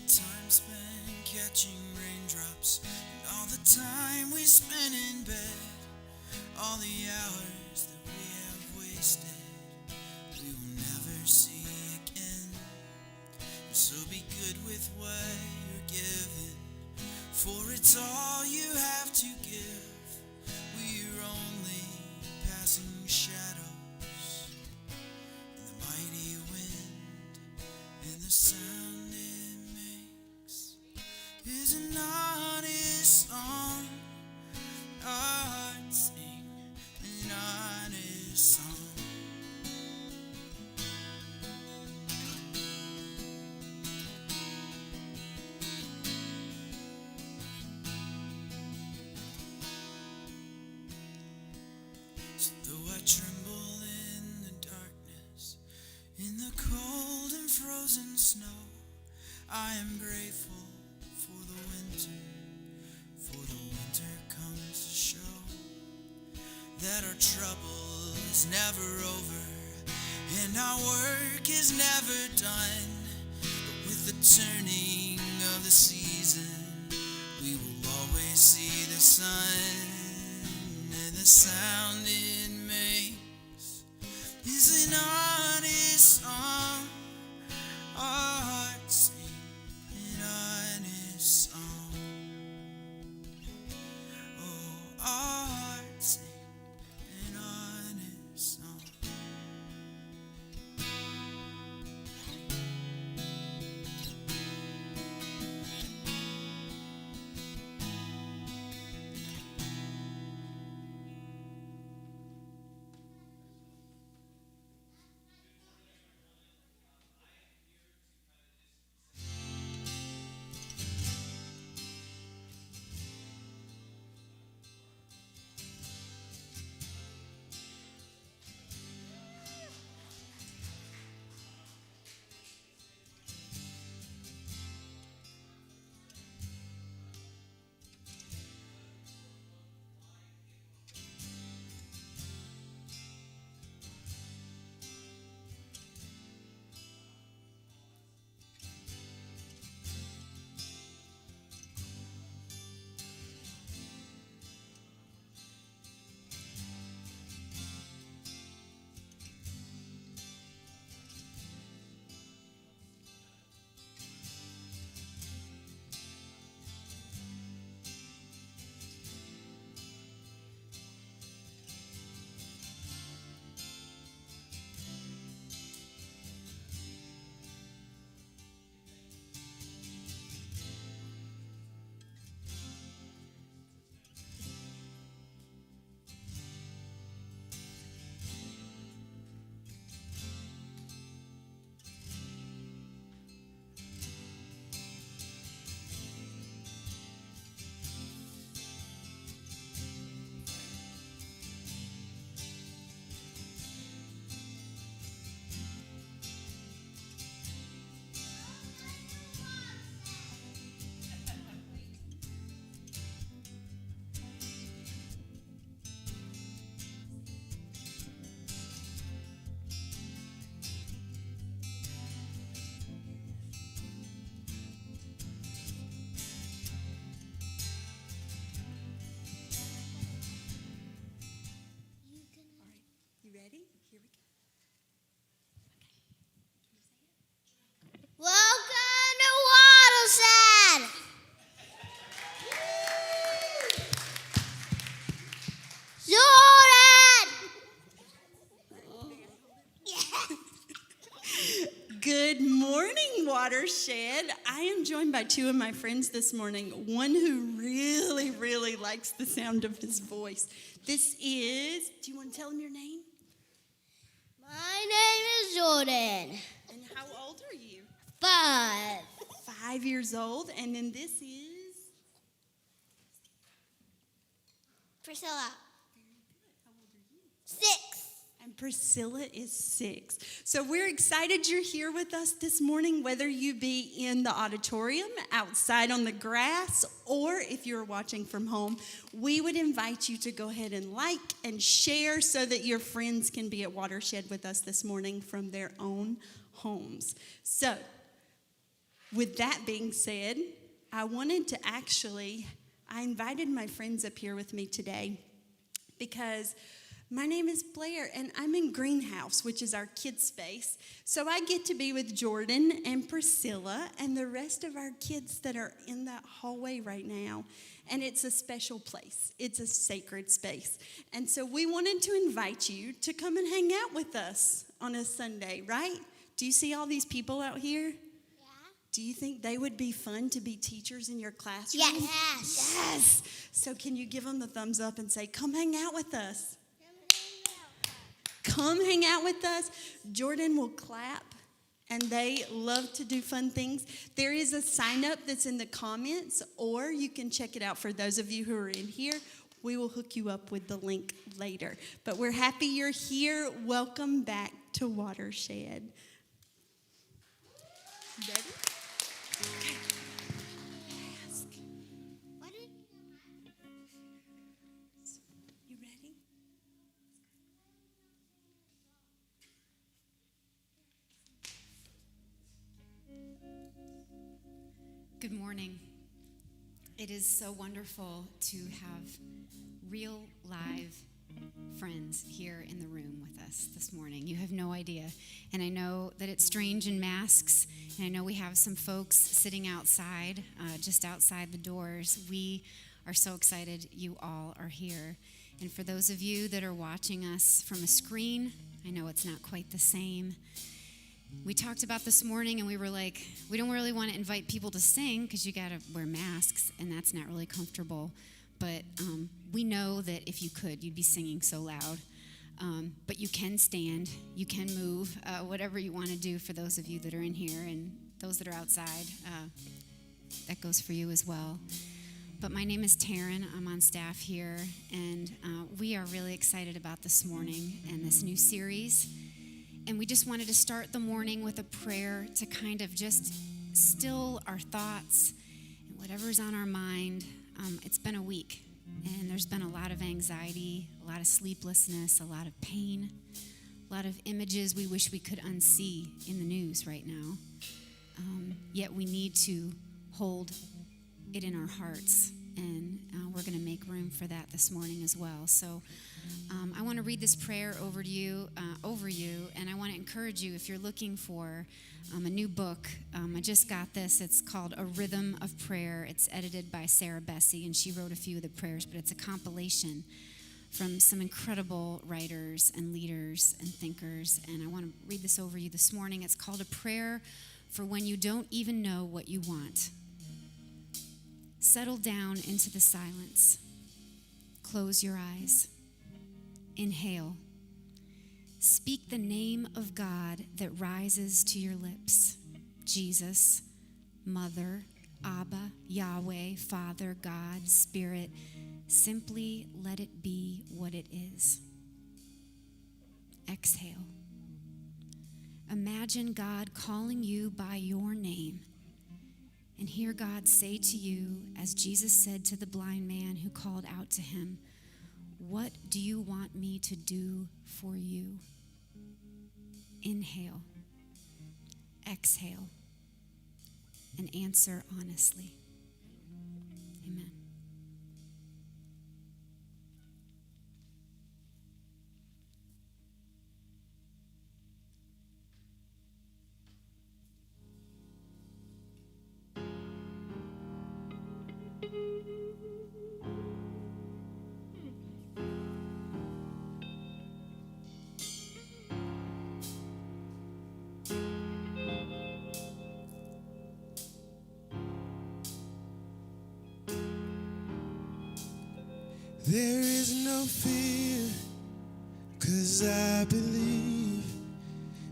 time spent catching raindrops, and all the time we spent in bed, all the hours that we have wasted, we will never see again. So be good with what you're given, for it's all you have to give. We're only passing shadows in the mighty wind, and the sound it makes is an honest song. Our hearts sing an honest song. So though I tremble in the darkness, in the cold and frozen snow, I am grateful for the winter comes to show that our trouble is never over and our work is never done. But with the turning of the season, we will always see the sun, and the sound it makes is an honest song. Our hearts sing an honest song. Oh, our hearts sing an honest song. Welcome to Watershed! Jordan! Good morning, Watershed. I am joined by two of my friends this morning. One who really, really likes the sound of his voice. This is, do you want to tell him your name? My name is Jordan. And how old are you? 5. 5 years old. And then this is? Priscilla. Very good. How old are you? 6. And Priscilla is 6. So we're excited you're here with us this morning, whether you be in the auditorium, outside on the grass, or if you're watching from home. We would invite you to go ahead and like and share so that your friends can be at Watershed with us this morning from their own homes. So with that being said, I invited my friends up here with me today because my name is Blair, and I'm in Greenhouse, which is our kids' space. So I get to be with Jordan and Priscilla and the rest of our kids that are in that hallway right now. And it's a special place. It's a sacred space. And so we wanted to invite you to come and hang out with us on a Sunday, right? Do you see all these people out here? Yeah. Do you think they would be fun to be teachers in your classroom? Yes. Yes. So can you give them the thumbs up and say, come hang out with us? Come hang out with us. Jordan will clap, and they love to do fun things. There is a sign up that's in the comments, or you can check it out for those of you who are in here. We will hook you up with the link later. But we're happy you're here. Welcome back to Watershed. Ready? Okay. Ask. You ready? Good morning. It is so wonderful to have real live friends here in the room with us this morning. You have no idea. And I know that it's strange in masks, and I know we have some folks sitting outside, just outside the doors. We are so excited you all are here. And for those of you that are watching us from a screen, I know it's not quite the same. We talked about this morning, and we were like, we don't really want to invite people to sing because you got to wear masks, and that's not really comfortable. But we know that if you could, you'd be singing so loud. But you can stand, you can move, whatever you want to do for those of you that are in here, and those that are outside, that goes for you as well. But my name is Taryn. I'm on staff here, and we are really excited about this morning and this new series. And we just wanted to start the morning with a prayer to kind of just still our thoughts and whatever's on our mind. It's been a week, and there's been a lot of anxiety, a lot of sleeplessness, a lot of pain, a lot of images we wish we could unsee in the news right now. Yet we need to hold it in our hearts, and we're going to make room for that this morning as well. So I want to read this prayer over you, and I want to encourage you if you're looking for a new book. I just got this. It's called A Rhythm of Prayer. It's edited by Sarah Bessie, and she wrote a few of the prayers, but it's a compilation from some incredible writers and leaders and thinkers, and I want to read this over you this morning. It's called A Prayer for When You Don't Even Know What You Want. Settle down into the silence. Close your eyes. Inhale. Speak the name of God that rises to your lips. Jesus, Mother, Abba, Yahweh, Father, God, Spirit. Simply let it be what it is. Exhale. Imagine God calling you by your name. And hear God say to you, as Jesus said to the blind man who called out to him, "What do you want me to do for you?" Inhale, exhale, and answer honestly. Amen. There is no fear, 'cause I believe.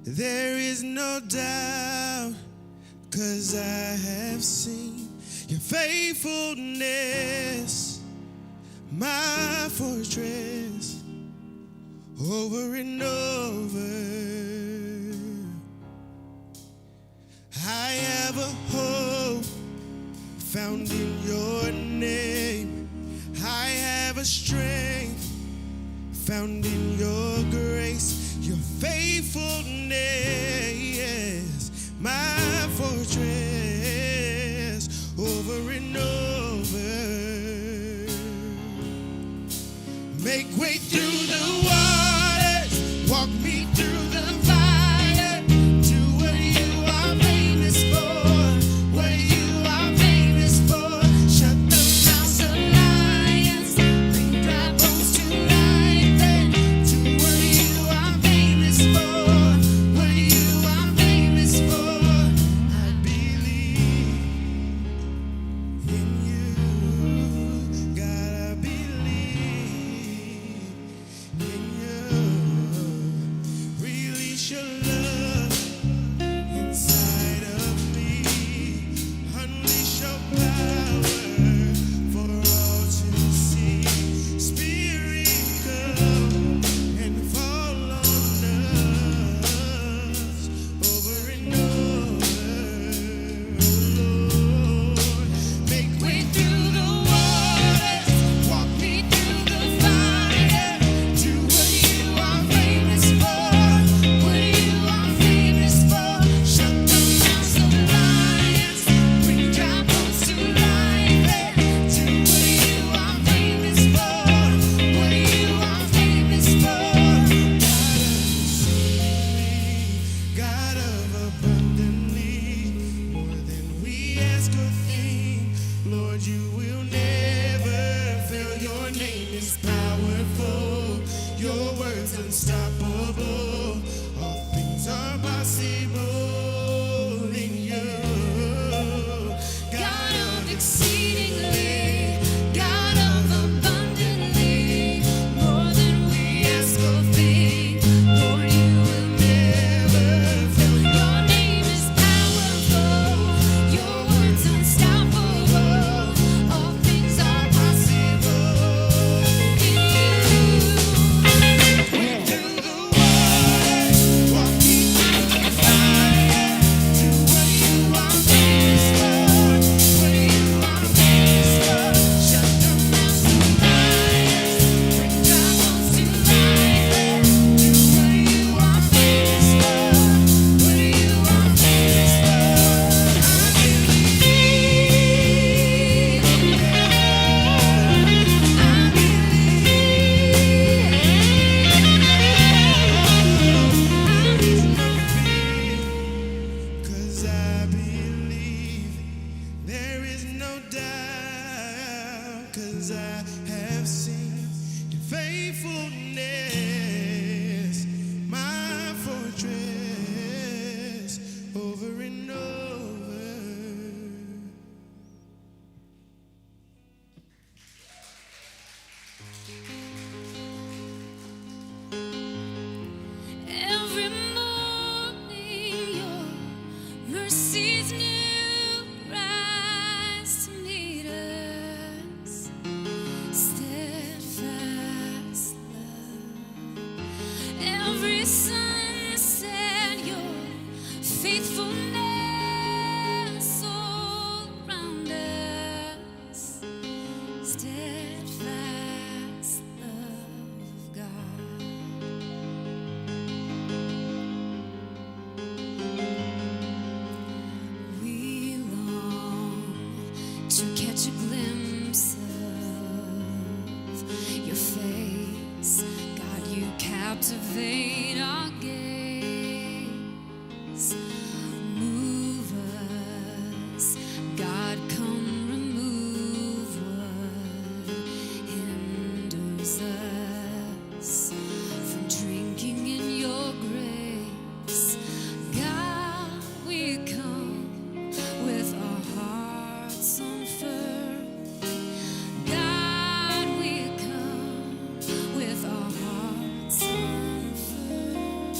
There is no doubt, 'cause I have seen your faithfulness, my fortress, over and over. I have a hope found in your name. I have a strength found in your grace, your faithfulness, my fortress, Make way through the waters, walk me through the fire. Do what you are famous for, what you are famous for. Shut the mouths of lions, bring dry bones to life. And do what you are famous for, what you are famous for. I believe in you, God, I believe in you. Release your love inside of me. Unleash your power for all to see. Spirit, come and fall on us over and over, Lord. Make way through the waters, walk me through the fire. Do what you are famous for, what you are famous for. Shut the mouths of lions, bring dry bones to life. And do what you are famous for, what you are famous for. God of abundantly, more than we ask or think. Lord, you will never fail. Your name is powerful. Your word's unstoppable. All things are possible in you. God of exceedingly, God of abundantly, more than we ask or think. Lord, you will never fail. Your name is powerful. Your word's unstoppable. All things are possible in you. Through the waters, walk me through the fire. Do what you are famous for, what you are famous for. Shut the mouths of lions, bring dry bones to life. Do what you are famous for, what you are famous for. I believe, 'cause I believe. There is no doubt, 'cause I have seen your faithfulness, my fortress, over and over. Every morning your mercies new rise to meet us. Steadfast love. Every sunset your faithfulness all around us. Steadfast love of God. We long to catch a glimpse of your face. God, you captivate our gaze. Move us, God, come remove what hinders us from drinking in your grace. God, we come with our hearts unfurled. God, we come with our hearts unfurled.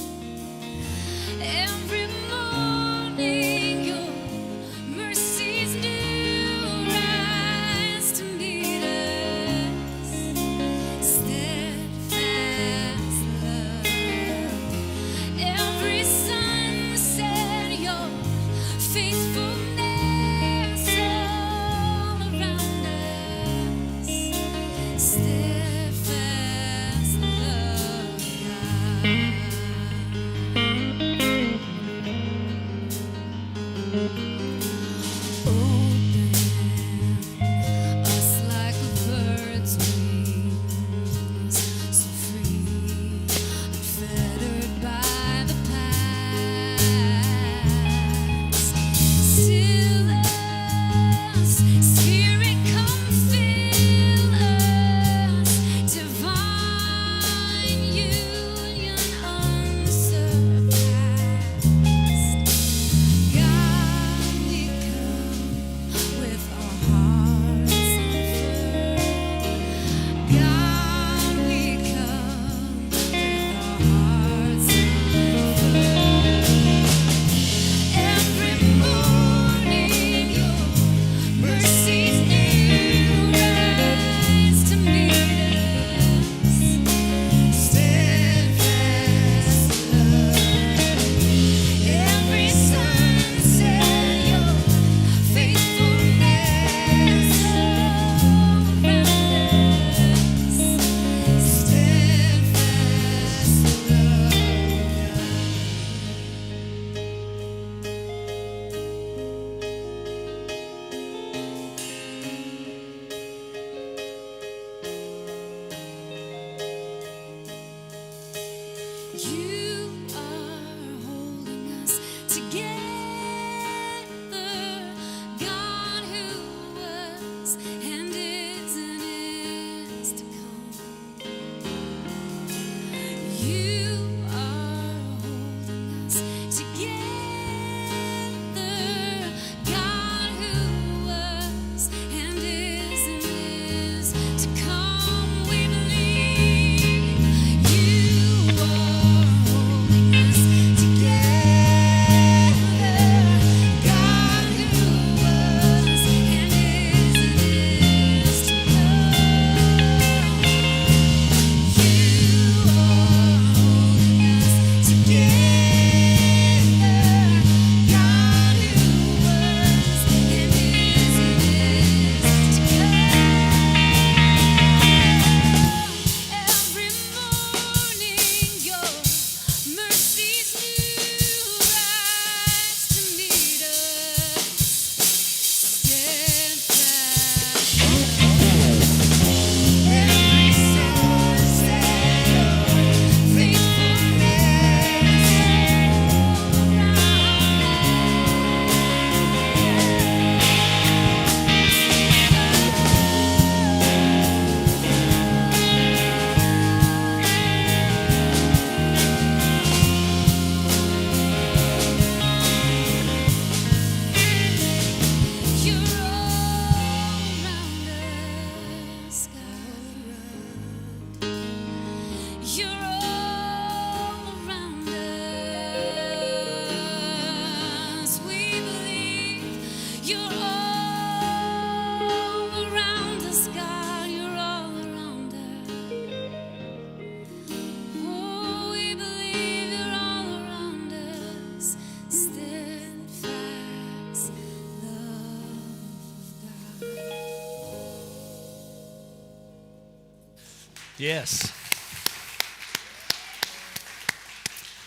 Yes.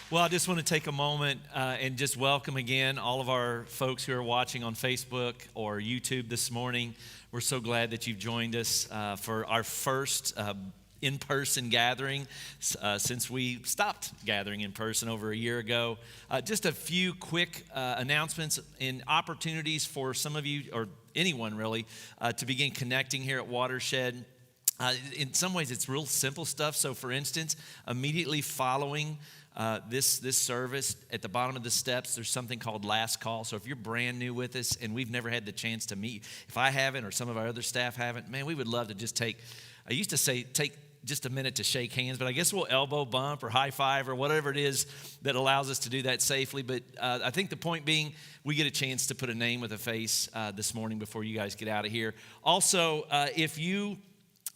Well, I just want to take a moment and just welcome again all of our folks who are watching on Facebook or YouTube this morning. We're so glad that you've joined us for our first in-person gathering since we stopped gathering in person over a year ago. Just a few quick announcements and opportunities for some of you, or anyone really, to begin connecting here at Watershed. In some ways, it's real simple stuff. So, for instance, immediately following this service, at the bottom of the steps, there's something called Last Call. So if you're brand new with us and we've never had the chance to meet, if I haven't or some of our other staff haven't, man, we would love to just take just a minute to shake hands, but I guess we'll elbow bump or high five or whatever it is that allows us to do that safely. But I think the point being, we get a chance to put a name with a face this morning before you guys get out of here. Also, if you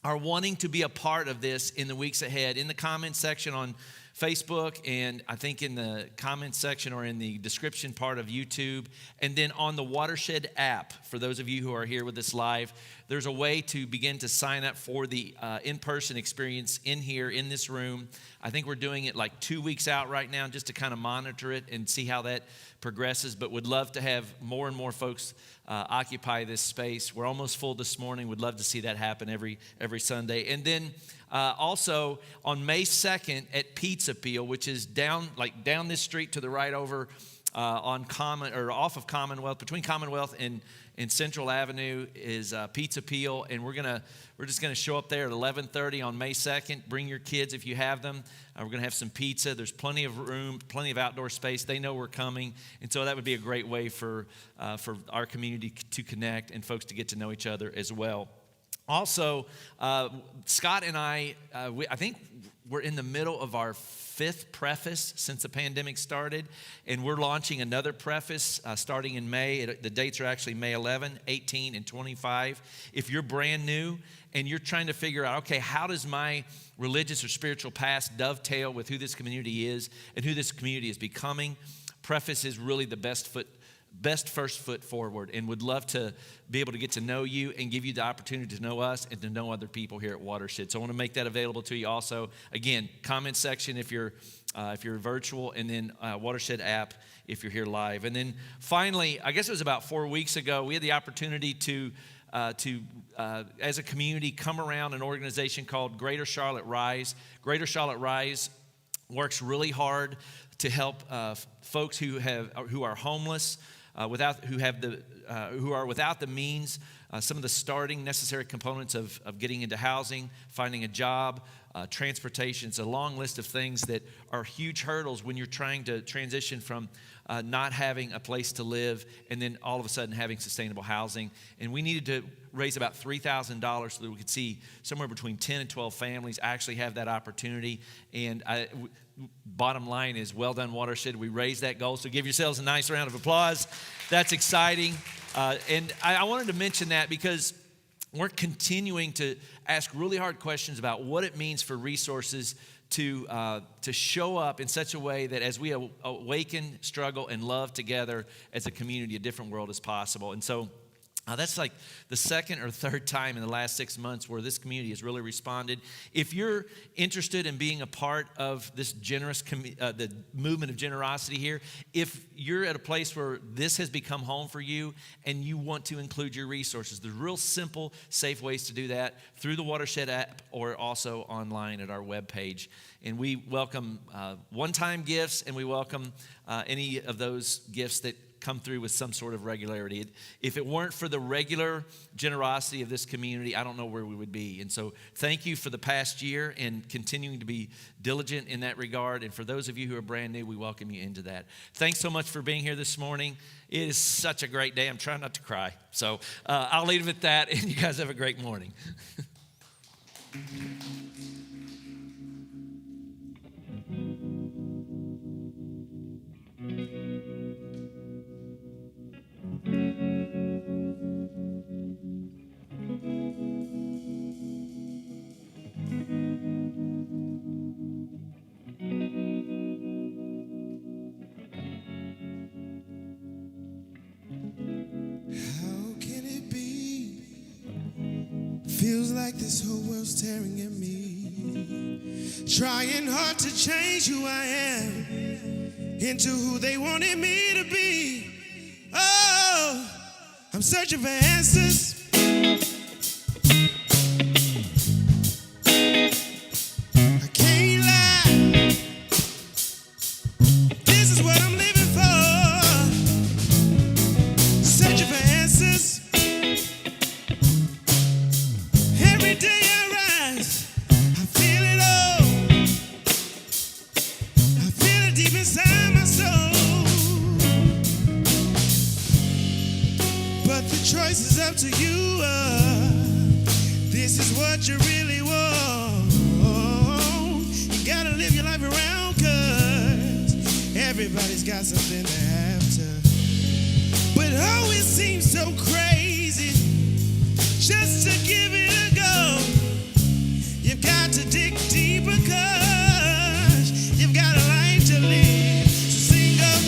are wanting to be a part of this in the weeks ahead, in the comments section on Facebook, and I think in the comments section or in the description part of YouTube, and then on the Watershed app, for those of you who are here with us live, there's a way to begin to sign up for the in-person experience in here, in this room. I think we're doing it like 2 weeks out right now just to kind of monitor it and see how that progresses, but would love to have more and more folks occupy this space. We're almost full this morning. Would love to see that happen every Sunday. And then also on May 2nd at Pizza Peel, which is down this street to the right over on off of Commonwealth, between Commonwealth and Central Avenue is Pizza Peel, and we're just gonna show up there at 11:30 on May 2nd. Bring your kids if you have them. We're gonna have some pizza. There's plenty of room, plenty of outdoor space. They know we're coming, and so that would be a great way for our community to connect and folks to get to know each other as well. Also, Scott and I think we're in the middle of our 5th preface since the pandemic started, and we're launching another preface starting in May. The dates are actually May 11, 18, and 25. If you're brand new and you're trying to figure out, okay, how does my religious or spiritual past dovetail with who this community is and who this community is becoming, preface is really the best first foot forward, and would love to be able to get to know you and give you the opportunity to know us and to know other people here at Watershed. So I want to make that available to you also. Again, comment section if you're virtual, and then Watershed app if you're here live. And then finally, I guess it was about 4 weeks ago, we had the opportunity to as a community, come around an organization called Greater Charlotte Rise. Greater Charlotte Rise works really hard to help folks who are homeless, who are without the means, some of the starting necessary components of getting into housing, finding a job, transportation. It's a long list of things that are huge hurdles when you're trying to transition from not having a place to live and then all of a sudden having sustainable housing. And we needed to raise about $3,000 so that we could see somewhere between 10 and 12 families actually have that opportunity. And bottom line is, well done, Watershed. We raised that goal, so give yourselves a nice round of applause. That's exciting. And I wanted to mention that because we're continuing to ask really hard questions about what it means for resources to show up in such a way that as we awaken, struggle, and love together as a community, a different world is possible. And so that's like the second or third time in the last 6 months where this community has really responded. If you're interested in being a part of this the movement of generosity here, if you're at a place where this has become home for you and you want to include your resources, there's real simple, safe ways to do that through the Watershed app or also online at our webpage. And we welcome one-time gifts, and we welcome any of those gifts that come through with some sort of regularity. If it weren't for the regular generosity of this community, I don't know where we would be. And so thank you for the past year and continuing to be diligent in that regard. And for those of you who are brand new, we welcome you into that. Thanks so much for being here this morning. It is such a great day. I'm trying not to cry. So I'll leave it at that, and you guys have a great morning. Feels like this whole world's tearing at me. trying hard to change who I am into who they wanted me to be. Oh, I'm searching for answers. I can't lie. This is what I'm living for. Searching for answers. Every day I rise, I feel it all. I feel it deep inside my soul. But the choice is up to you. This is what you really want. You gotta live your life around, 'cause everybody's got something to have to. But oh, it seems so crazy just to give it a go. You've got to dig deeper, 'cause you've got a life to live. So sing up.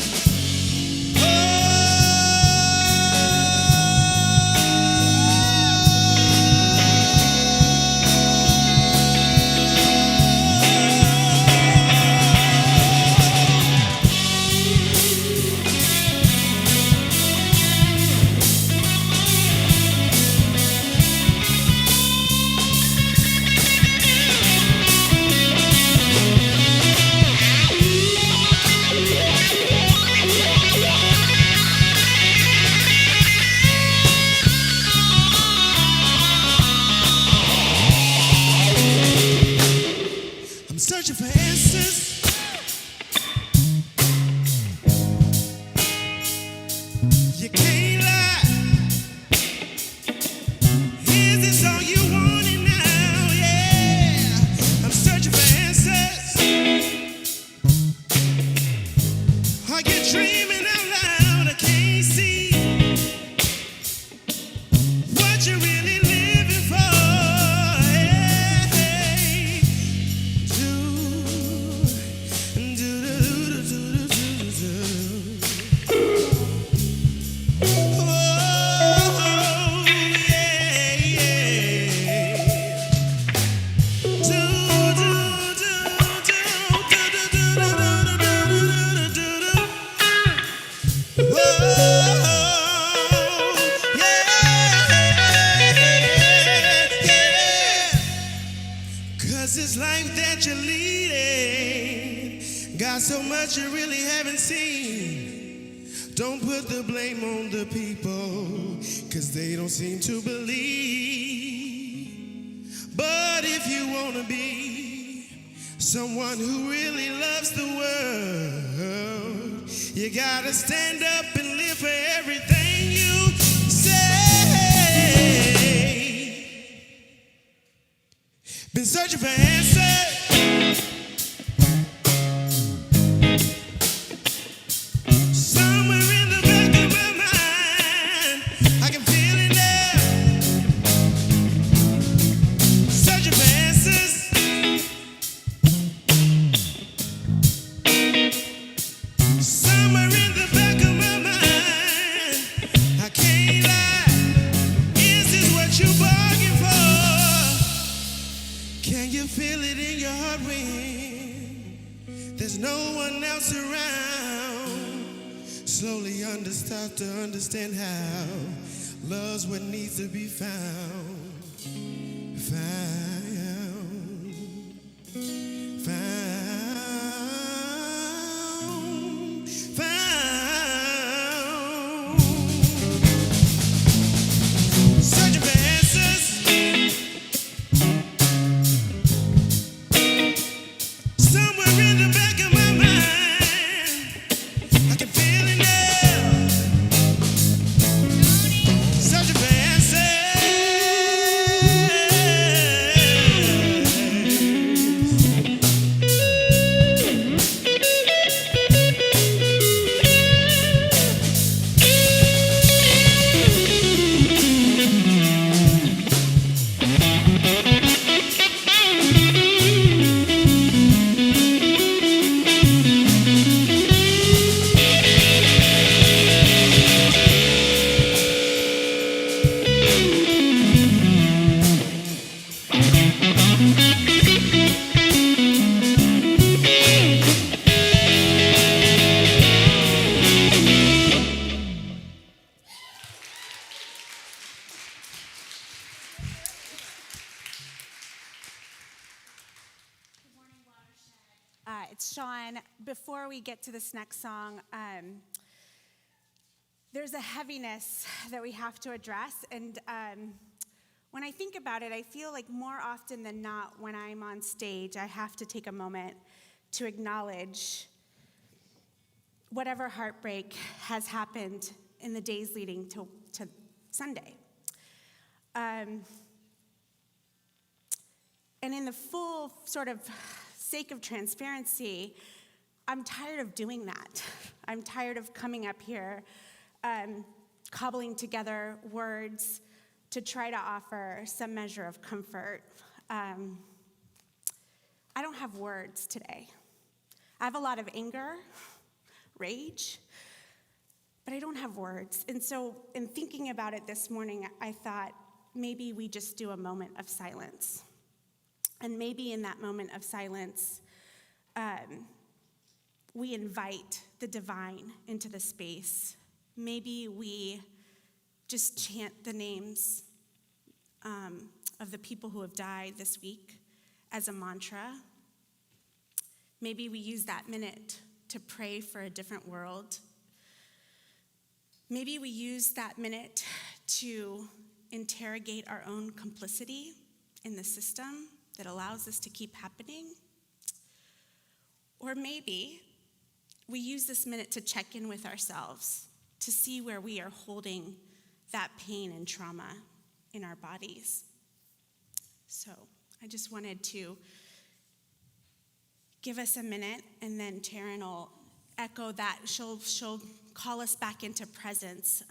I'm searching for answers. You can't lie. Is this all you wanted now? Yeah. I'm searching for answers. Are you dreaming out loud? I can't see what you're really living for. Hey. Cause this life that you're leading got so much you really haven't seen. Don't put the blame on the people, 'cause they don't seem to believe. But if you wanna be someone who really loves the world, you gotta stand up and live for everything you say. Been searching for answers. Somewhere in the back of my mind, I can feel it there. Searching for answers. Somewhere in the back of my mind, I can't lie. Is this what you bargained for? Can you feel it in your heart when there's no one else around? Slowly start to understand how love's what needs to be found. Searching for answers. Somewhere in the back of my mind, I can feel it now. Searching for answers. it's Sean. Before we get to this next song, there's a heaviness that we have to address. And when I think about it, I feel like more often than not, when I'm on stage, I have to take a moment to acknowledge whatever heartbreak has happened in the days leading to Sunday. And in the full sort of sake of transparency, I'm tired of doing that. I'm tired of coming up here, cobbling together words to try to offer some measure of comfort. I don't have words today. I have a lot of anger, rage, but I don't have words. And so in thinking about it this morning, I thought maybe we just do a moment of silence. And maybe in that moment of silence, we invite the divine into the space. Maybe we just chant the names of the people who have died this week as a mantra. Maybe we use that minute to pray for a different world. Maybe we use that minute to interrogate our own complicity in the system that allows this to keep happening. Or maybe we use this minute to check in with ourselves, to see where we are holding that pain and trauma in our bodies. So I just wanted to give us a minute, and then Taryn will echo that. She'll call us back into presence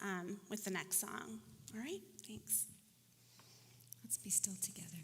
with the next song. All right? Thanks. Let's be still together.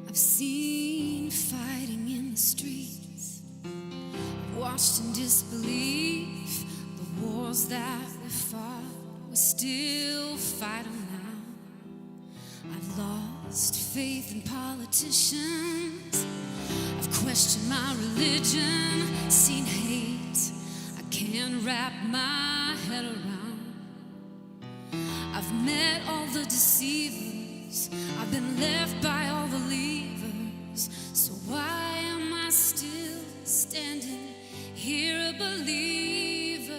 I've seen fighting in the streets, watched in disbelief the wars that we fought. We still fight them now. I've lost faith in politicians. I've questioned my religion, seen hate I can't wrap my head around. I've met all the deceivers, I've been left by all the leavers. So why am I still standing here a believer?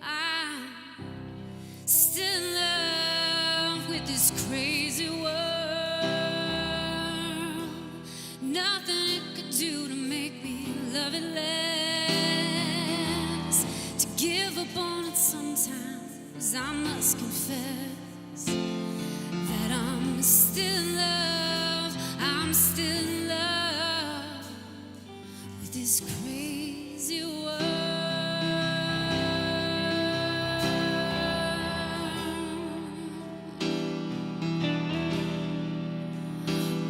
I'm still in love with this crazy world. Nothing it could do to make me love it less. To give up on it sometimes, I must confess that I'm still in love, I'm still in love with this crazy world.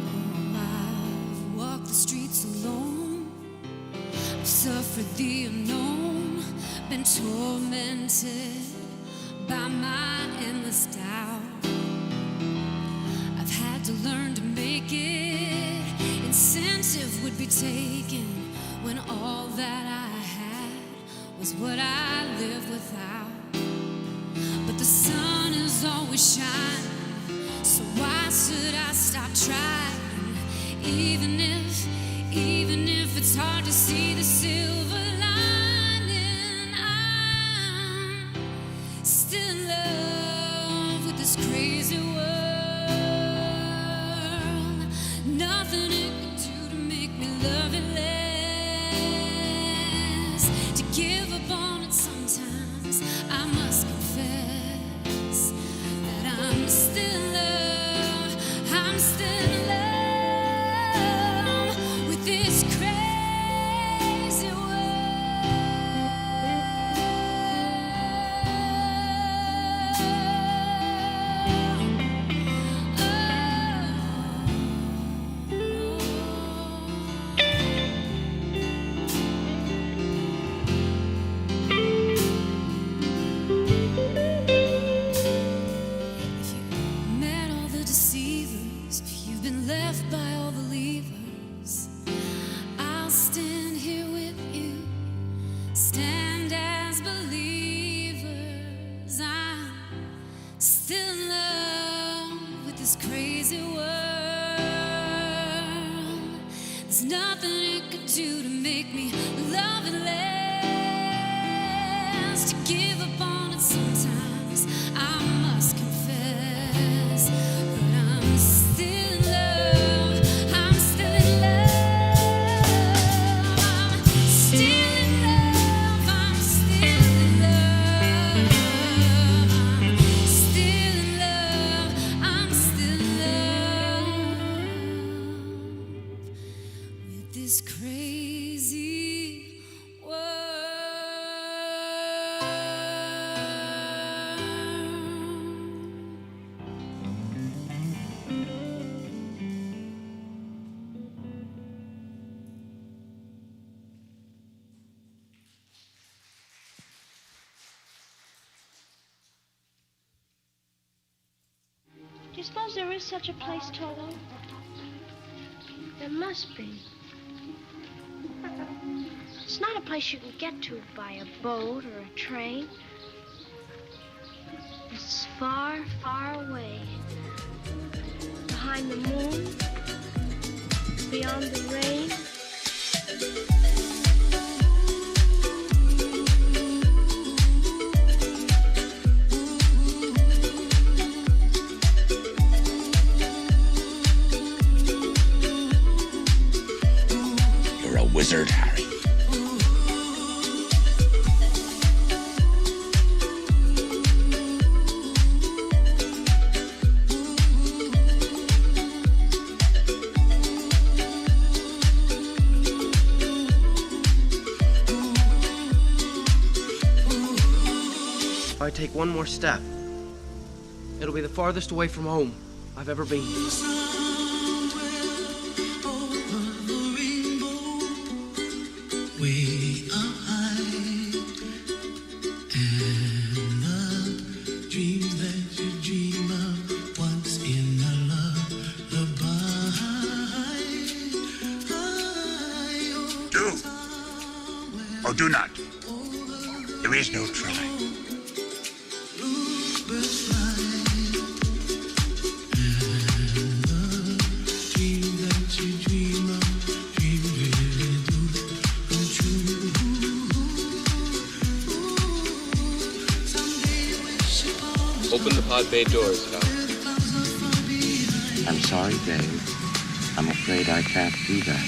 Oh, I've walked the streets alone, I've suffered the unknown, been tormented by my endless doubt. I've had to learn to make it. Incentive would be taken when all that I had was what I lived without. But the sun is always shining, so why should I stop trying? Even if it's hard to see the silver lining, I'm still in love with this crazy world. do to make me love it last? To give up on it sometimes, I must confess. But I'm still in love, I'm still in love, I'm still in love, I'm still in love, I'm still in love, I'm still in love with this crazy world. Do you suppose there is such a place, Toto? There must be. It's not a place you can get to by a boat or a train. It's far, far away. Behind the moon, beyond the rain. You're a wizard, Harry. If I take one more step, it'll be the farthest away from home I've ever been. Way up high, and the dreams that you dream of once in a lullaby. Do or do not. There is no try. Open the pod bay doors, Hal. I'm sorry, Dave. I'm afraid I can't do that.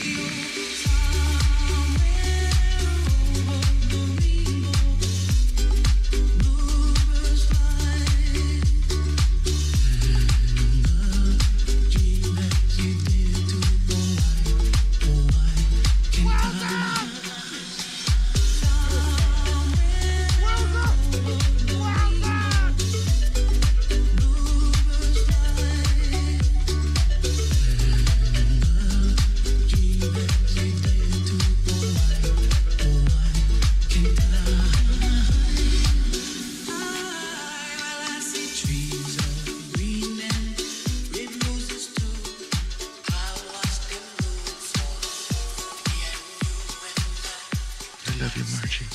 I love you, Margie.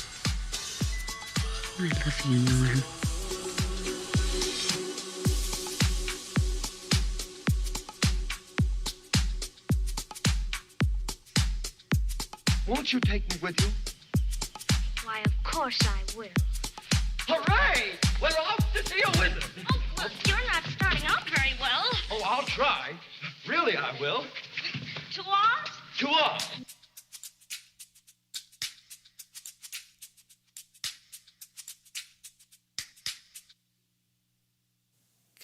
I love you, Nora. Won't you take me with you? Why, of course I will. Hooray! We're off to see a wizard. Oh, well, you're not starting out very well. Oh, I'll try. Really, I will. To Oz? To Oz.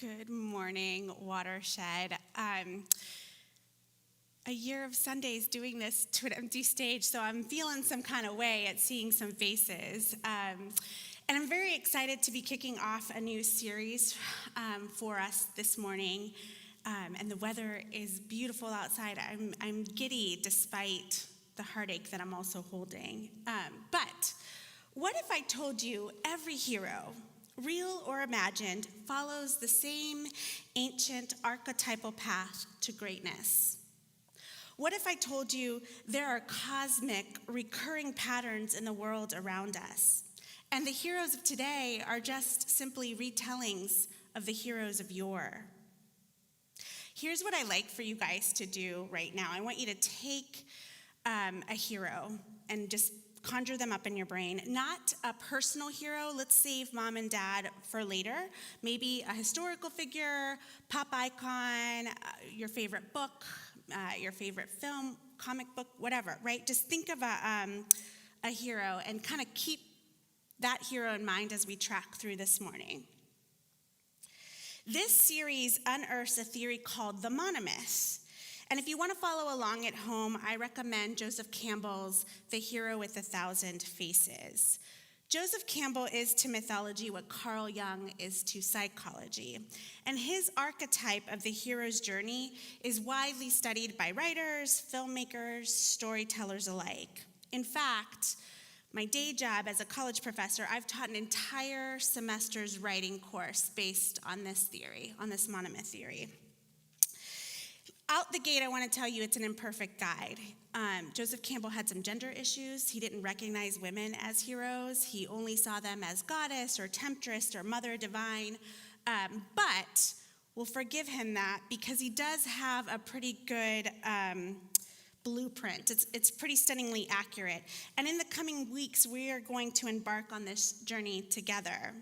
Good morning, Watershed. A year of Sundays doing this to an empty stage, so I'm feeling some kind of way at seeing some faces. And I'm very excited to be kicking off a new series for us this morning. And the weather is beautiful outside. I'm giddy despite the heartache that I'm also holding. But what if I told you every hero, real or imagined, follows the same ancient archetypal path to greatness? What if I told you there are cosmic, recurring patterns in the world around us, and the heroes of today are just simply retellings of the heroes of yore? Here's what I like for you guys to do right now. I want you to take a hero and just conjure them up in your brain. Not a personal hero. Let's save mom and dad for later. Maybe a historical figure, pop icon, your favorite book, your favorite film, comic book, whatever, right? Just think of a hero and kind of keep that hero in mind as we track through this morning. This series unearths a theory called the monomyth. And if you want to follow along at home, I recommend Joseph Campbell's The Hero with 1,000 Faces. Joseph Campbell is to mythology what Carl Jung is to psychology. And his archetype of the hero's journey is widely studied by writers, filmmakers, storytellers alike. In fact, my day job as a college professor, I've taught an entire semester's writing course based on this theory, on this monomyth theory. Out the gate, I want to tell you it's an imperfect guide. Joseph Campbell had some gender issues. He didn't recognize women as heroes. He only saw them as goddess or temptress or mother divine. But we'll forgive him that because he does have a pretty good blueprint. It's pretty stunningly accurate. And in the coming weeks, we are going to embark on this journey together.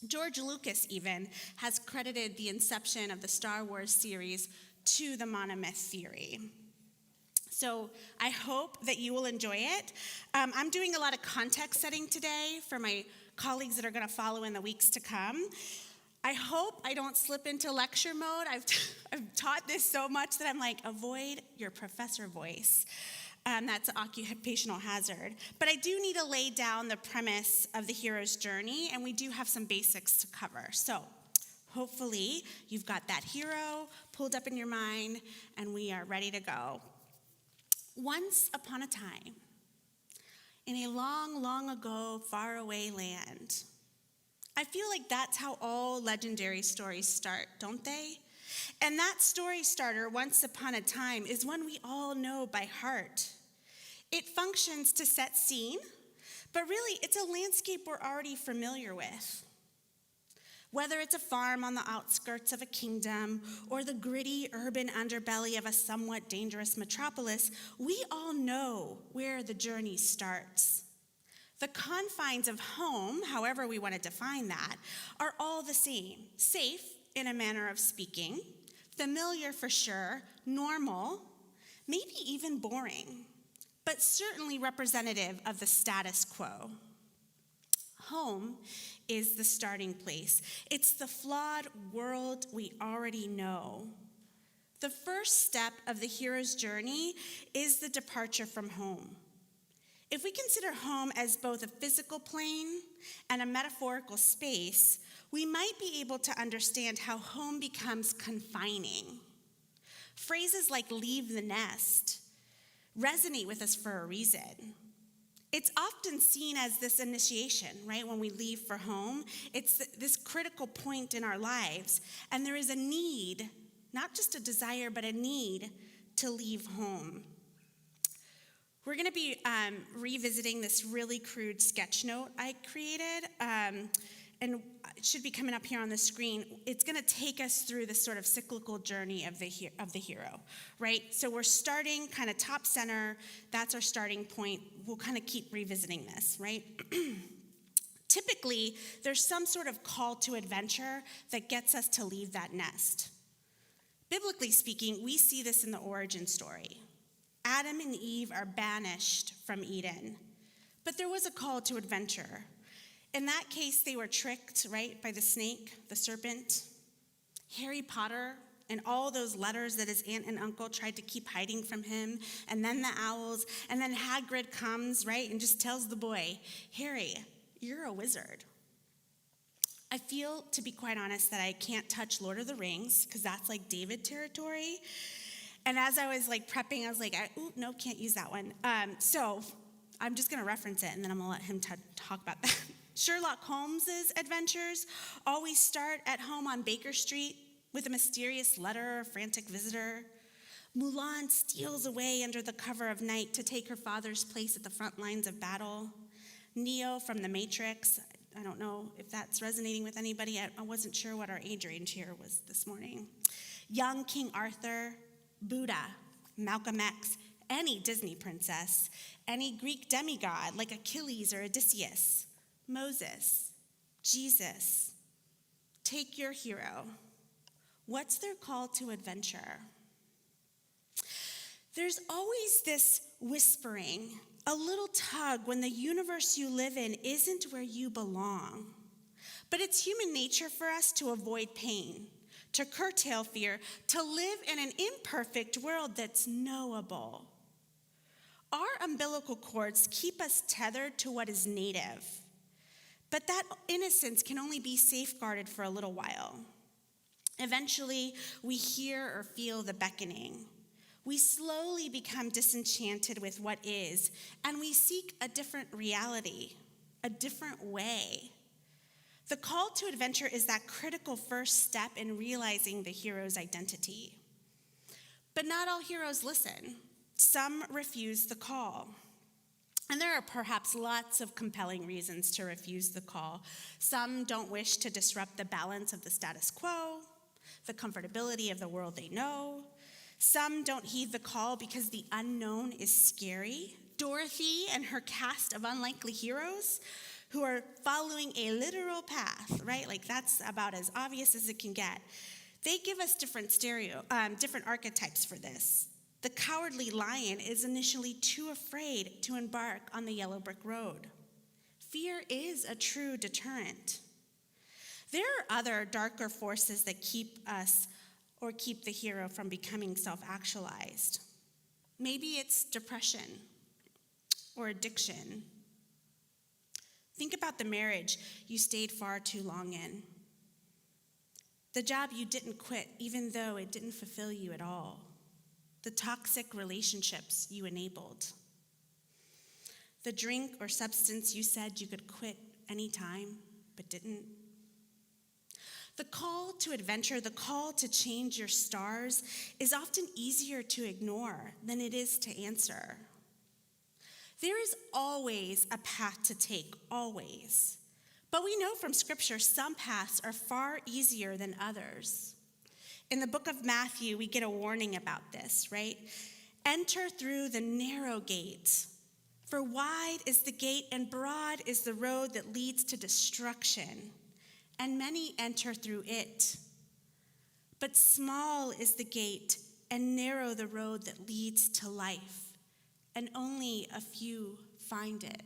George Lucas even has credited the inception of the Star Wars series to the monomyth theory. So I hope that you will enjoy it. I'm doing a lot of context setting today for my colleagues that are going to follow in the weeks to come. I hope I don't slip into lecture mode. I've taught this so much that I'm like, avoid your professor voice. That's an occupational hazard. But I do need to lay down the premise of the hero's journey, and we do have some basics to cover. So hopefully you've got that hero pulled up in your mind, and we are ready to go. Once upon a time, in a long, long ago, faraway land. I feel like that's how all legendary stories start, don't they? And that story starter, once upon a time, is one we all know by heart. It functions to set scene, but really it's a landscape we're already familiar with. Whether it's a farm on the outskirts of a kingdom or the gritty urban underbelly of a somewhat dangerous metropolis, we all know where the journey starts. The confines of home, however we want to define that, are all the same. Safe, in a manner of speaking, familiar for sure, normal, maybe even boring, but certainly representative of the status quo. Home is the starting place. It's the flawed world we already know. The first step of the hero's journey is the departure from home. If we consider home as both a physical plane and a metaphorical space, we might be able to understand how home becomes confining. Phrases like leave the nest resonate with us for a reason. It's often seen as this initiation, right? When we leave for home, it's this critical point in our lives. And there is a need, not just a desire, but a need to leave home. We're going to be revisiting this really crude sketch note I created, and it should be coming up here on the screen. It's going to take us through this sort of cyclical journey of the hero, right? So we're starting kind of top center. That's our starting point. We'll kind of keep revisiting this, right? Typically, there's some sort of call to adventure that gets us to leave that nest. Biblically speaking, we see this in the origin story. Adam and Eve are banished from Eden, but there was a call to adventure. In that case, they were tricked, right, by the snake, the serpent. Harry Potter and all those letters that his aunt and uncle tried to keep hiding from him, and then the owls, and then Hagrid comes, right, and just tells the boy, Harry, you're a wizard. I feel, to be quite honest, that I can't touch Lord of the Rings, because that's like David territory. And as I was like prepping, I was like, no, can't use that one. So I'm just going to reference it, and then I'm going to let him talk about that. Sherlock Holmes's adventures always start at home on Baker Street with a mysterious letter or frantic visitor. Mulan steals away under the cover of night to take her father's place at the front lines of battle. Neo from The Matrix. I don't know if that's resonating with anybody. I wasn't sure what our age range here was this morning. Young King Arthur, Buddha, Malcolm X, any Disney princess, any Greek demigod like Achilles or Odysseus, Moses, Jesus. Take your hero. What's their call to adventure? There's always this whispering, a little tug when the universe you live in isn't where you belong. But it's human nature for us to avoid pain, to curtail fear, to live in an imperfect world that's knowable. Our umbilical cords keep us tethered to what is native, but that innocence can only be safeguarded for a little while. Eventually, we hear or feel the beckoning. We slowly become disenchanted with what is, and we seek a different reality, a different way. The call to adventure is that critical first step in realizing the hero's identity. But not all heroes listen. Some refuse the call. And there are perhaps lots of compelling reasons to refuse the call. Some don't wish to disrupt the balance of the status quo, the comfortability of the world they know. Some don't heed the call because the unknown is scary. Dorothy and her cast of unlikely heroes who are following a literal path, right? Like that's about as obvious as it can get. They give us different archetypes for this. The cowardly lion is initially too afraid to embark on the yellow brick road. Fear is a true deterrent. There are other darker forces that keep us or keep the hero from becoming self-actualized. Maybe it's depression or addiction. Think about the marriage you stayed far too long in. The job you didn't quit even though it didn't fulfill you at all. The toxic relationships you enabled. The drink or substance you said you could quit anytime but didn't. The call to adventure, the call to change your stars is often easier to ignore than it is to answer. There is always a path to take, always. But we know from Scripture some paths are far easier than others. In the book of Matthew, we get a warning about this, right? Enter through the narrow gate, for wide is the gate and broad is the road that leads to destruction, and many enter through it. But small is the gate and narrow the road that leads to life, and only a few find it.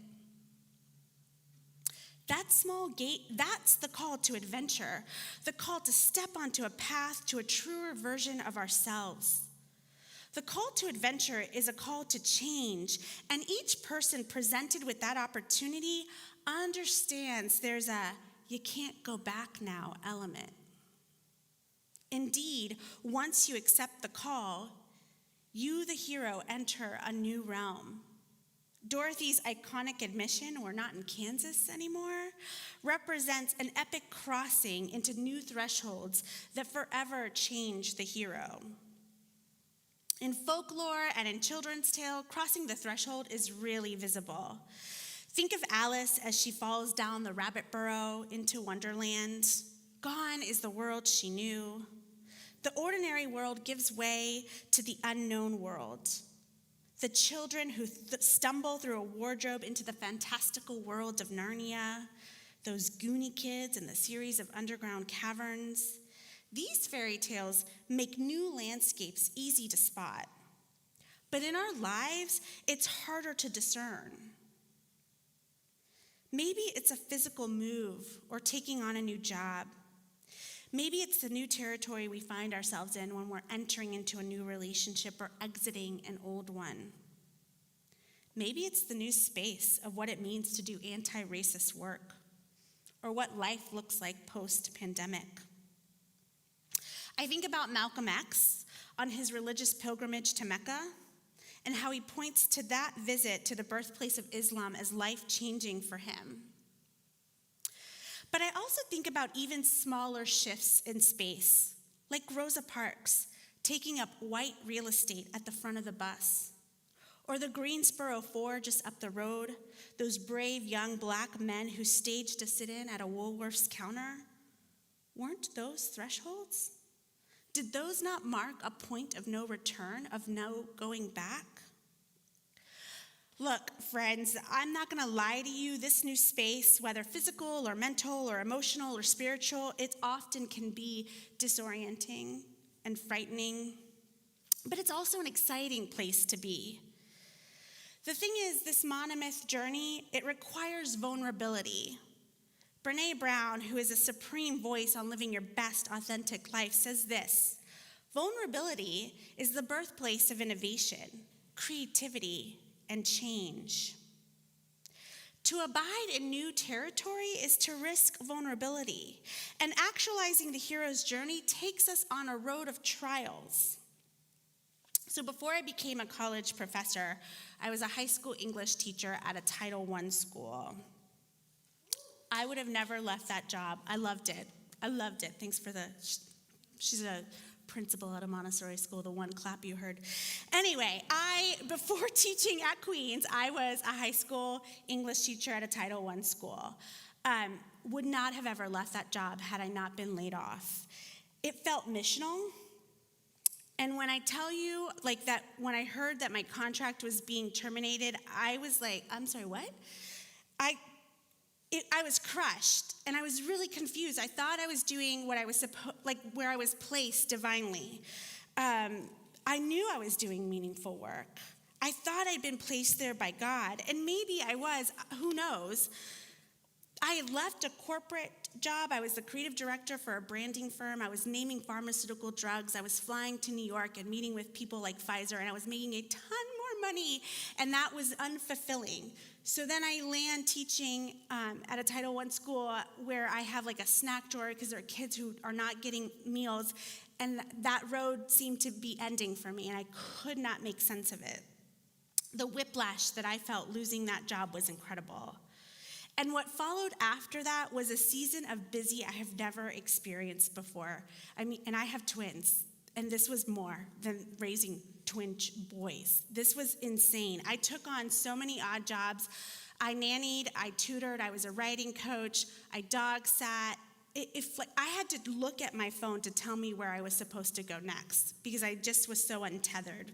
That small gate, that's the call to adventure, the call to step onto a path to a truer version of ourselves. The call to adventure is a call to change, and each person presented with that opportunity understands there's a you can't go back now element. Indeed, once you accept the call, you, the hero, enter a new realm. Dorothy's iconic admission, we're not in Kansas anymore, represents an epic crossing into new thresholds that forever change the hero. In folklore and in children's tale, crossing the threshold is really visible. Think of Alice as she falls down the rabbit burrow into Wonderland. Gone is the world she knew. The ordinary world gives way to the unknown world. The children who stumble through a wardrobe into the fantastical world of Narnia, those Goonie kids in the series of underground caverns. These fairy tales make new landscapes easy to spot. But in our lives, it's harder to discern. Maybe it's a physical move or taking on a new job. Maybe it's the new territory we find ourselves in when we're entering into a new relationship or exiting an old one. Maybe it's the new space of what it means to do anti-racist work or what life looks like post-pandemic. I think about Malcolm X on his religious pilgrimage to Mecca and how he points to that visit to the birthplace of Islam as life-changing for him. But I also think about even smaller shifts in space, like Rosa Parks taking up white real estate at the front of the bus, or the Greensboro 4 just up the road, those brave young black men who staged to sit in at a Woolworth's counter. Weren't those thresholds? Did those not mark a point of no return, of no going back? Look, friends, I'm not going to lie to you. This new space, whether physical or mental or emotional or spiritual, it often can be disorienting and frightening, but it's also an exciting place to be. The thing is, this monomyth journey, it requires vulnerability. Brene Brown, who is a supreme voice on living your best authentic life, says this: vulnerability is the birthplace of innovation, creativity, and change. To abide in new territory is to risk vulnerability, and actualizing the hero's journey takes us on a road of trials. So before I became a college professor, I was a high school English teacher at a Title I school. I would have never left that job. I loved it. Thanks for she's a principal at a Montessori school, the one clap you heard. Anyway, before teaching at Queens, I was a high school English teacher at a Title I school. Would not have ever left that job had I not been laid off. It felt missional. And when I tell you, that when I heard that my contract was being terminated, I was like, I'm sorry, what? I was crushed, and I was really confused. I thought I was doing what I was where I was placed divinely. I knew I was doing meaningful work. I thought I'd been placed there by God, and maybe I was, who knows? I had left a corporate job. I was the creative director for a branding firm. I was naming pharmaceutical drugs. I was flying to New York and meeting with people like Pfizer, and I was making a ton more money, and that was unfulfilling. So then I land teaching at a Title I school where I have a snack drawer because there are kids who are not getting meals, and that road seemed to be ending for me, and I could not make sense of it. The whiplash that I felt losing that job was incredible. And what followed after that was a season of busy I have never experienced before. And I have twins, and this was more than raising twin boys. This was insane. I took on so many odd jobs. I nannied, I tutored, I was a writing coach, I dog sat. I had to look at my phone to tell me where I was supposed to go next because I just was so untethered.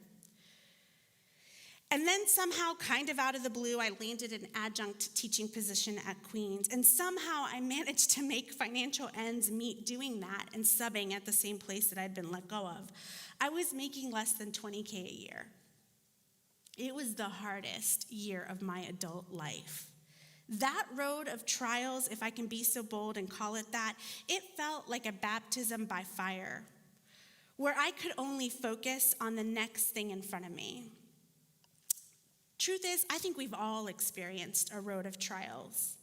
And then somehow, kind of out of the blue, I landed an adjunct teaching position at Queens. And somehow I managed to make financial ends meet doing that and subbing at the same place that I'd been let go of. I was making less than $20K a year. It was the hardest year of my adult life. That road of trials, if I can be so bold and call it that, it felt like a baptism by fire, where I could only focus on the next thing in front of me. Truth is, I think we've all experienced a road of trials.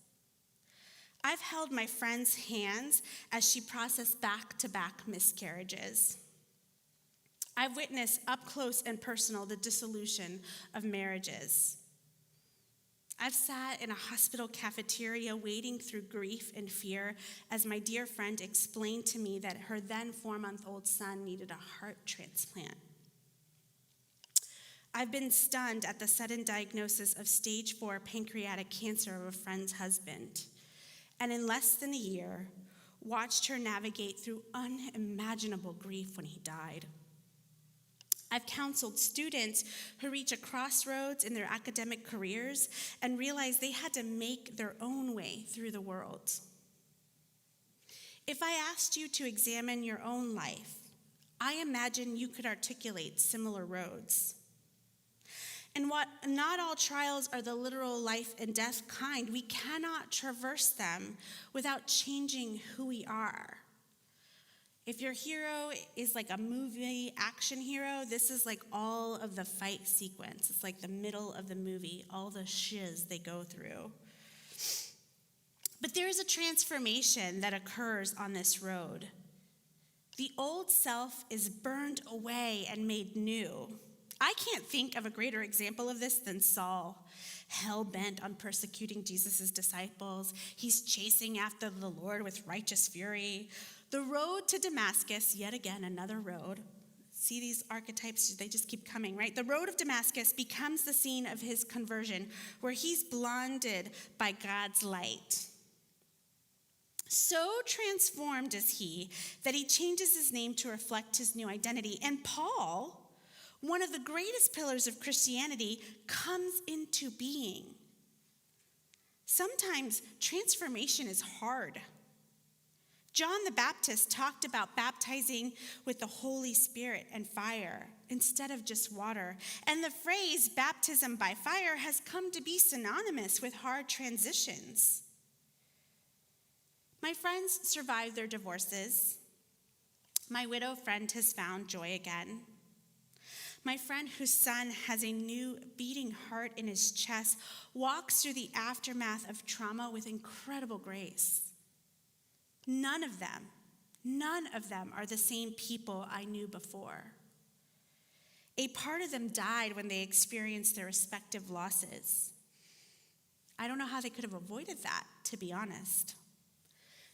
I've held my friend's hands as she processed back-to-back miscarriages. I've witnessed up close and personal the dissolution of marriages. I've sat in a hospital cafeteria wading through grief and fear as my dear friend explained to me that her then 4-month-old son needed a heart transplant. I've been stunned at the sudden diagnosis of stage 4 pancreatic cancer of a friend's husband, and in less than a year, watched her navigate through unimaginable grief when he died. I've counseled students who reach a crossroads in their academic careers and realize they had to make their own way through the world. If I asked you to examine your own life, I imagine you could articulate similar roads. And what not all trials are the literal life and death kind. We cannot traverse them without changing who we are. If your hero is like a movie action hero, this is like all of the fight sequence. It's like the middle of the movie, all the shiz they go through. But there is a transformation that occurs on this road. The old self is burned away and made new. I can't think of a greater example of this than Saul, hell-bent on persecuting Jesus' disciples. He's chasing after the Lord with righteous fury. The road to Damascus, yet again, another road. See these archetypes, they just keep coming, right? The road of Damascus becomes the scene of his conversion, where he's blinded by God's light. So transformed is he that he changes his name to reflect his new identity. And Paul, one of the greatest pillars of Christianity, comes into being. Sometimes transformation is hard. John the Baptist talked about baptizing with the Holy Spirit and fire instead of just water. And the phrase baptism by fire has come to be synonymous with hard transitions. My friends survived their divorces. My widow friend has found joy again. My friend whose son has a new beating heart in his chest walks through the aftermath of trauma with incredible grace. None of them are the same people I knew before. A part of them died when they experienced their respective losses. I don't know how they could have avoided that, to be honest.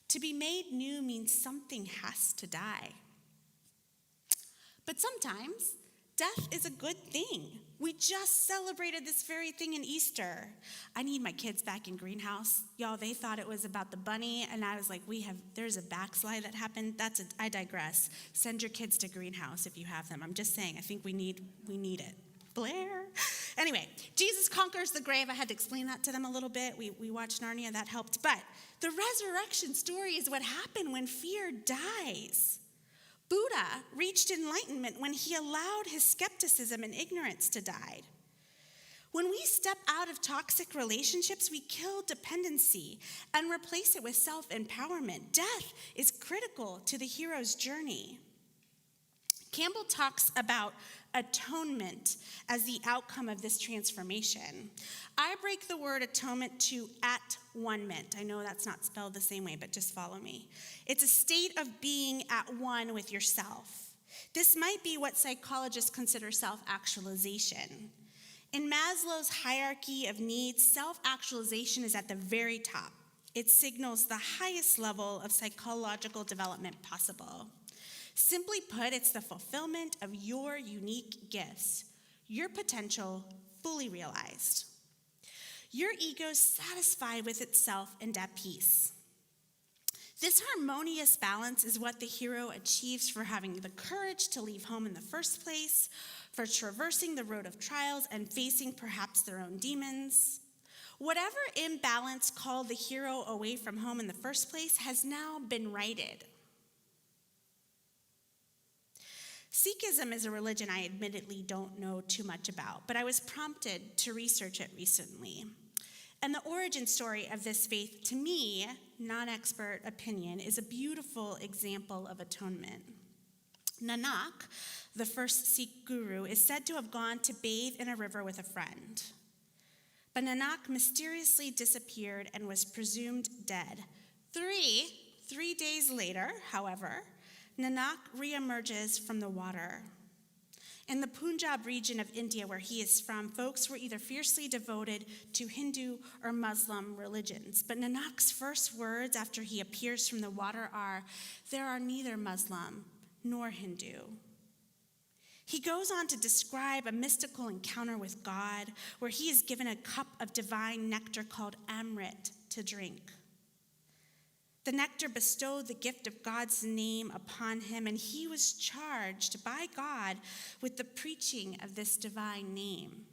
To be made new means something has to die. But sometimes death is a good thing. We just celebrated this very thing in Easter. I need my kids back in greenhouse. Y'all, they thought it was about the bunny, and I was like, there's a backslide that happened. I digress. Send your kids to greenhouse if you have them. I'm just saying, I think we need it. Blair. Anyway, Jesus conquers the grave. I had to explain that to them a little bit. We watched Narnia, that helped. But the resurrection story is what happened when fear dies. Buddha reached enlightenment when he allowed his skepticism and ignorance to die. When we step out of toxic relationships, we kill dependency and replace it with self-empowerment. Death is critical to the hero's journey. Campbell talks about atonement as the outcome of this transformation. I break the word atonement to at-one-ment. I know that's not spelled the same way, but just follow me. It's a state of being at one with yourself. This might be what psychologists consider self-actualization. In Maslow's hierarchy of needs, self-actualization is at the very top. It signals the highest level of psychological development possible. Simply put, it's the fulfillment of your unique gifts, your potential fully realized. Your ego satisfied with itself and at peace. This harmonious balance is what the hero achieves for having the courage to leave home in the first place, for traversing the road of trials and facing perhaps their own demons. Whatever imbalance called the hero away from home in the first place has now been righted. Sikhism is a religion I admittedly don't know too much about, but I was prompted to research it recently. And the origin story of this faith, to me, non-expert opinion, is a beautiful example of atonement. Nanak, the first Sikh guru, is said to have gone to bathe in a river with a friend. But Nanak mysteriously disappeared and was presumed dead. Three days later, however, Nanak reemerges from the water. In the Punjab region of India where he is from, folks were either fiercely devoted to Hindu or Muslim religions. But Nanak's first words after he appears from the water are, "There are neither Muslim nor Hindu." He goes on to describe a mystical encounter with God where he is given a cup of divine nectar called Amrit to drink. The nectar bestowed the gift of God's name upon him, and he was charged by God with the preaching of this divine name.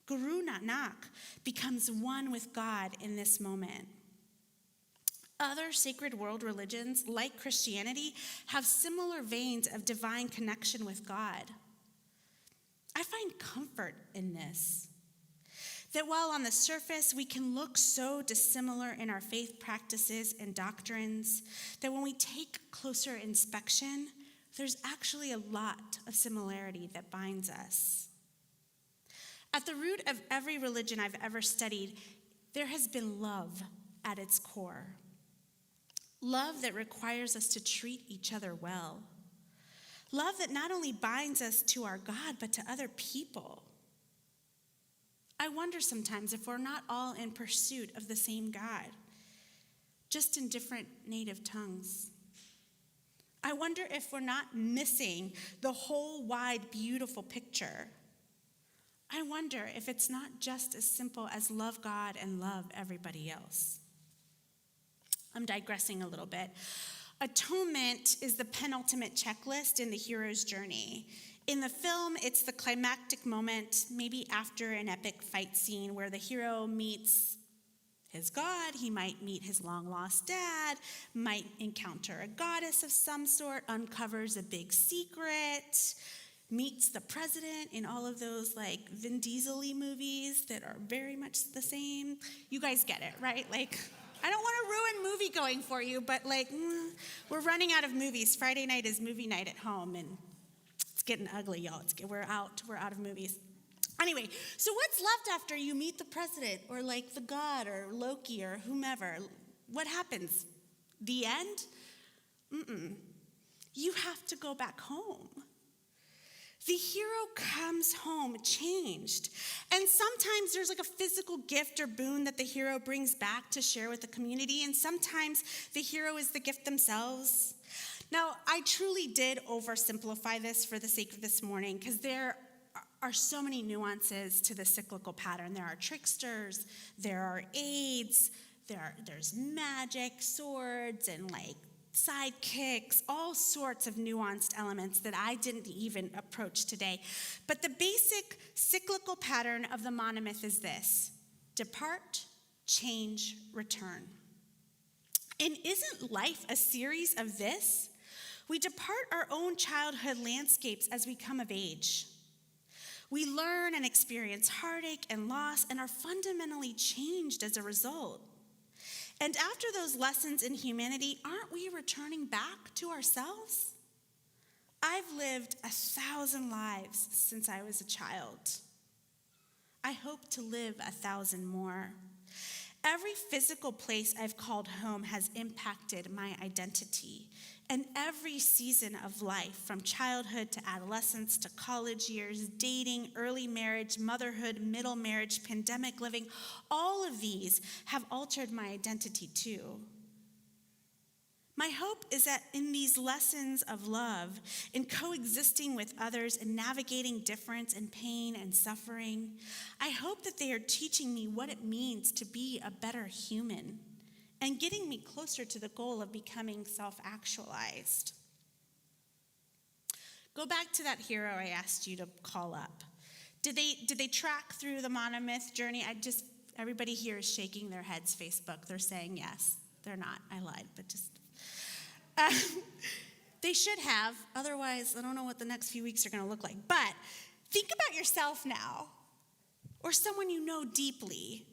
Guru Nanak becomes one with God in this moment. Other sacred world religions, like Christianity, have similar veins of divine connection with God. I find comfort in this. That while on the surface we can look so dissimilar in our faith practices and doctrines, that when we take closer inspection, there's actually a lot of similarity that binds us. At the root of every religion I've ever studied, there has been love at its core. Love that requires us to treat each other well. Love that not only binds us to our God, but to other people. I wonder sometimes if we're not all in pursuit of the same God, just in different native tongues. I wonder if we're not missing the whole wide, beautiful picture. I wonder if it's not just as simple as love God and love everybody else. I'm digressing a little bit. Atonement is the penultimate checklist in the hero's journey. In the film, it's the climactic moment, maybe after an epic fight scene where the hero meets his god, he might meet his long-lost dad, might encounter a goddess of some sort, uncovers a big secret, meets the president in all of those like Vin Diesel-y movies that are very much the same. You guys get it, right? Like, I don't want to ruin movie going for you, but like, we're running out of movies. Friday night is movie night at home, and it's getting ugly, y'all. We're out of movies. Anyway, so what's left after you meet the president or like the god or Loki or whomever? What happens? The end? You have to go back home. The hero comes home changed. And sometimes there's like a physical gift or boon that the hero brings back to share with the community. And sometimes the hero is the gift themselves. Now, I truly did oversimplify this for the sake of this morning because there are so many nuances to the cyclical pattern. There are tricksters, there are aids, there's magic, swords, and like sidekicks, all sorts of nuanced elements that I didn't even approach today. But the basic cyclical pattern of the monomyth is this: depart, change, return. And isn't life a series of this? We depart our own childhood landscapes as we come of age. We learn and experience heartache and loss and are fundamentally changed as a result. And after those lessons in humanity, aren't we returning back to ourselves? I've lived 1,000 lives since I was a child. I hope to live 1,000 more. Every physical place I've called home has impacted my identity. And every season of life, from childhood to adolescence to college years, dating, early marriage, motherhood, middle marriage, pandemic living, all of these have altered my identity too. My hope is that in these lessons of love, in coexisting with others and navigating difference and pain and suffering, I hope that they are teaching me what it means to be a better human and getting me closer to the goal of becoming self-actualized. Go back to that hero I asked you to call up. Did they track through the monomyth journey? Everybody here is shaking their heads, Facebook. They're saying yes. They're not. I lied, but just... they should have. Otherwise, I don't know what the next few weeks are going to look like. But think about yourself now, or someone you know deeply.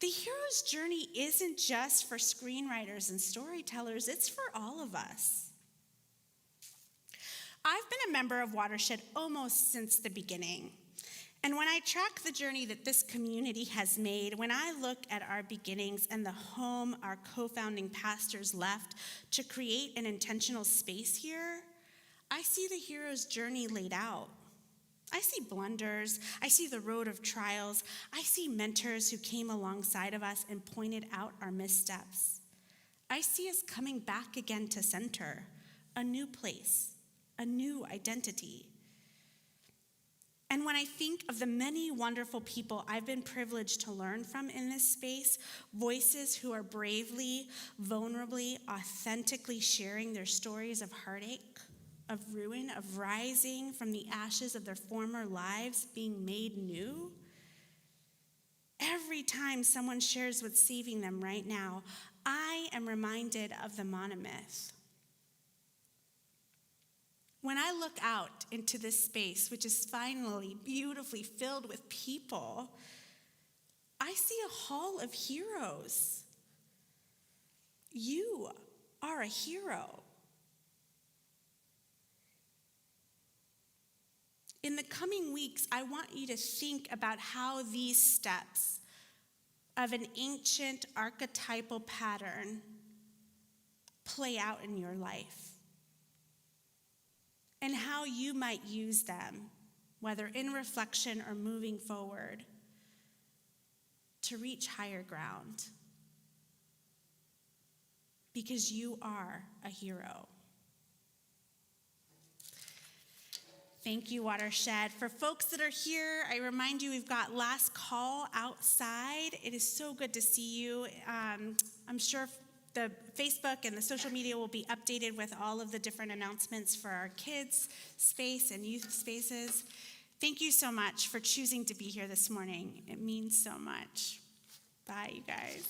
The hero's journey isn't just for screenwriters and storytellers, it's for all of us. I've been a member of Watershed almost since the beginning. And when I track the journey that this community has made, when I look at our beginnings and the home our co-founding pastors left to create an intentional space here, I see the hero's journey laid out. I see blunders, I see the road of trials, I see mentors who came alongside of us and pointed out our missteps. I see us coming back again to center, a new place, a new identity. And when I think of the many wonderful people I've been privileged to learn from in this space, voices who are bravely, vulnerably, authentically sharing their stories of heartache, of ruin, of rising from the ashes of their former lives, being made new. Every time someone shares what's saving them right now, I am reminded of the monomyth. When I look out into this space, which is finally beautifully filled with people, I see a hall of heroes. You are a hero. In the coming weeks, I want you to think about how these steps of an ancient archetypal pattern play out in your life, and how you might use them, whether in reflection or moving forward, to reach higher ground. Because you are a hero. Thank you, Watershed. For folks that are here, I remind you we've got last call outside. It is so good to see you. I'm sure the Facebook and the social media will be updated with all of the different announcements for our kids' space and youth spaces. Thank you so much for choosing to be here this morning. It means so much. Bye, you guys.